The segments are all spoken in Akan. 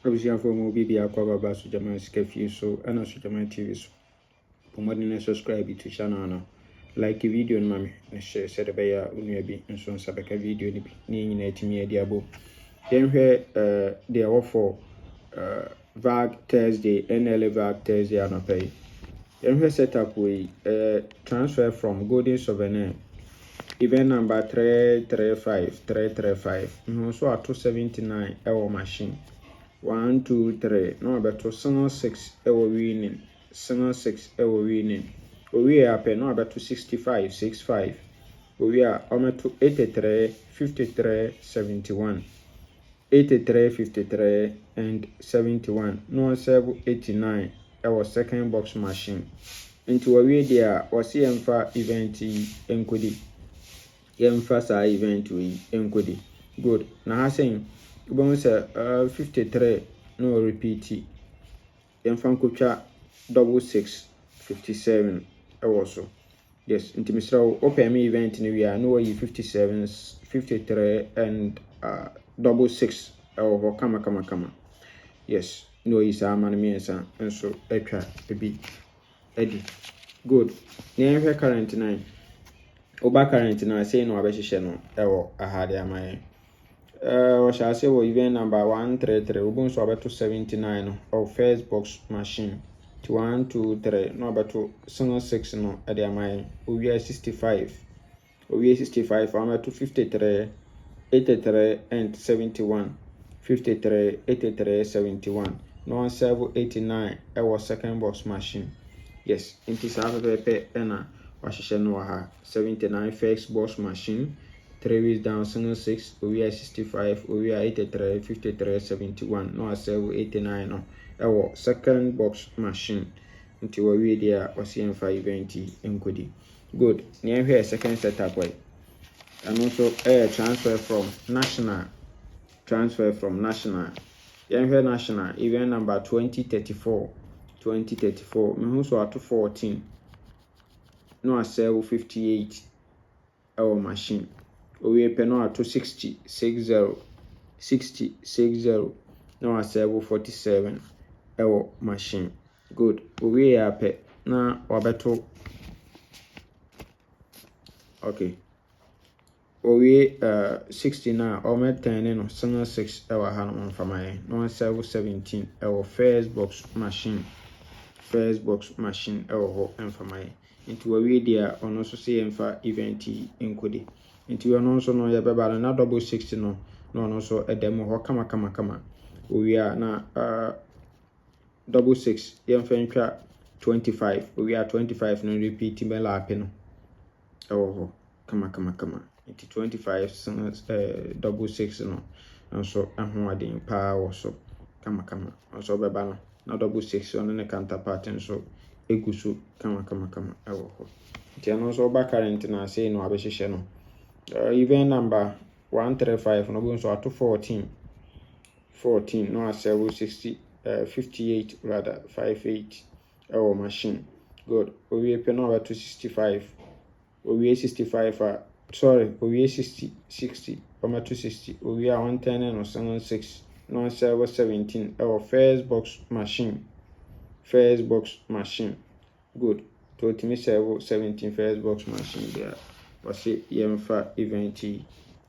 Obviously, for more BB, I cover about Sujaman Skefi, so and also Sujaman TV. So, for more than subscribe to channel, like a video, mommy, and share said about your Unibi and so on Sabaka video, needing a timmy diabo. Then, where they are for VAG Thursday, NL VAG Thursday, and pay. Then, we set up with transfer from Golden Souvenir. Event number 335. So at 279 our machine. 1, 2, 3. No, but to single 6 our winning. Single 6 our winning. We are pay no about to 65, 65. We are almost to 83, 53, 71. 83, 53, and 71. No, 89 our second box machine. Into a way there was for event encoded. Yemfasa event we encode. Good. Now I saying we 53 no repeat. Yemfan kucha 66 57 also. Yes, into Mr. Open me event in we are no 57 53 and 66 or kama. Yes, no is a man me and so extra baby Eddie. Good. Now current 9. Oba current na say no abehye no ewo ahade amaye we shall say we event number 133 we so abeto 79 of first box machine to 1 2 3 no abeto single 6 no ade amaye we are 65 abeto 53 83 and 71 53 83 71 no serve 89 ewo second box machine. Yes, inti sa pepe ena no 79 first box machine, 3 weeks down single 6, we are 65, we are 83, 53, 71, no 89 no. Our second box machine until we there was for event encoding. Good. Near here second setup way. And also transfer from national. Here national event number 2034. Me so at 14. No, I sell 58 our machine. We pay no at 60. No, I sell 47 our machine. Good. We are pay now wabeto. Okay. We 69 or met 10 no single 6 our hand for my no, I sell 17 our first box machine our and for my into a video on also say for event encode into you also know ya beba na 66 no also a demo ho kama we are na 66 yemfa 25 we are 25 no repeat me lap no oh kama into 25 66 no and so ahwade pa so kama also beba no na 66 on the counterpart and so egusu kama ewo ho nti ano so ba current na say no abehye no event number 135 no go so at 14 no asel 60 58 rather 58 our machine. Good. We pay no to 65 we 65 we 60 over to 60 we are 110 and 76 no asel 17 our first box machine. Good. To me serve 17 first box machine there. Was it yemfa event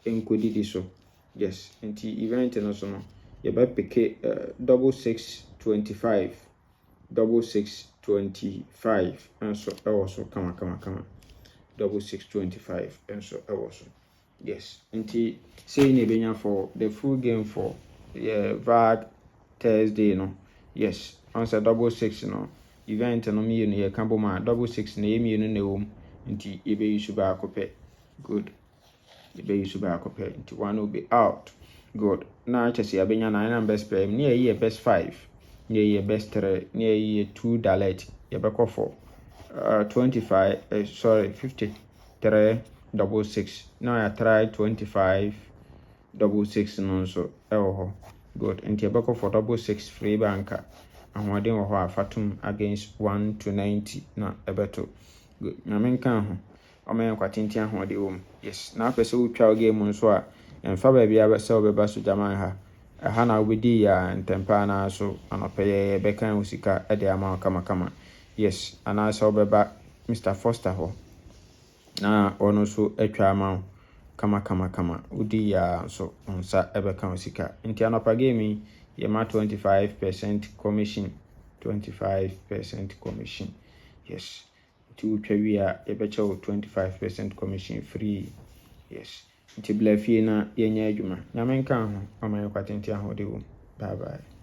encode this so. Yes, into event and also no. You better pick 6625 and so also kama 6625 and so also. Yes, into saying a for the full game for VAG Thursday no. Yes, answer 66 no. Event no me no ye kambo ma 66 na emi no na wom nti ebe yusu ba akopɛ. Good. Ebe yusu ba akopɛ nti one will be out. Good. Na chese abenya na numbers play ne ye best 5 ne ye best 3 ne ye 2 dalet ye beko for 25 53 66 now I try 25 66 no so ewo ho. Good. Nti ye beko for 66 free banker. Ahwade wo ho afatum against 1 to 90 na ebeto. Good. Na menka ho o men kwatinti ahwade wo. Yes. Na pese wo twa game nso a emfa ba bia be se obeba so jaman ha Aha na wobɛdi ya ntɛmpa na so anɔpɛyɛ bɛka wo sika de ama wo kama. Yes, anaasɛ wobɛba Mr. Foster hɔ na ɔno so atwa ama wo kama. Wodi ya nso nsa bɛka wo sika. Nti anɔpa game yɛma 25% commission. 25% commission. Yes. Nti wotwa wie a yɛbɛkyɛ wo 25% commission free. Yes. Nti bla fie na yɛnyɛ adwuma. Nyame nka ho. Ɔma yɛ kwatenti ahode wo. Bye bye.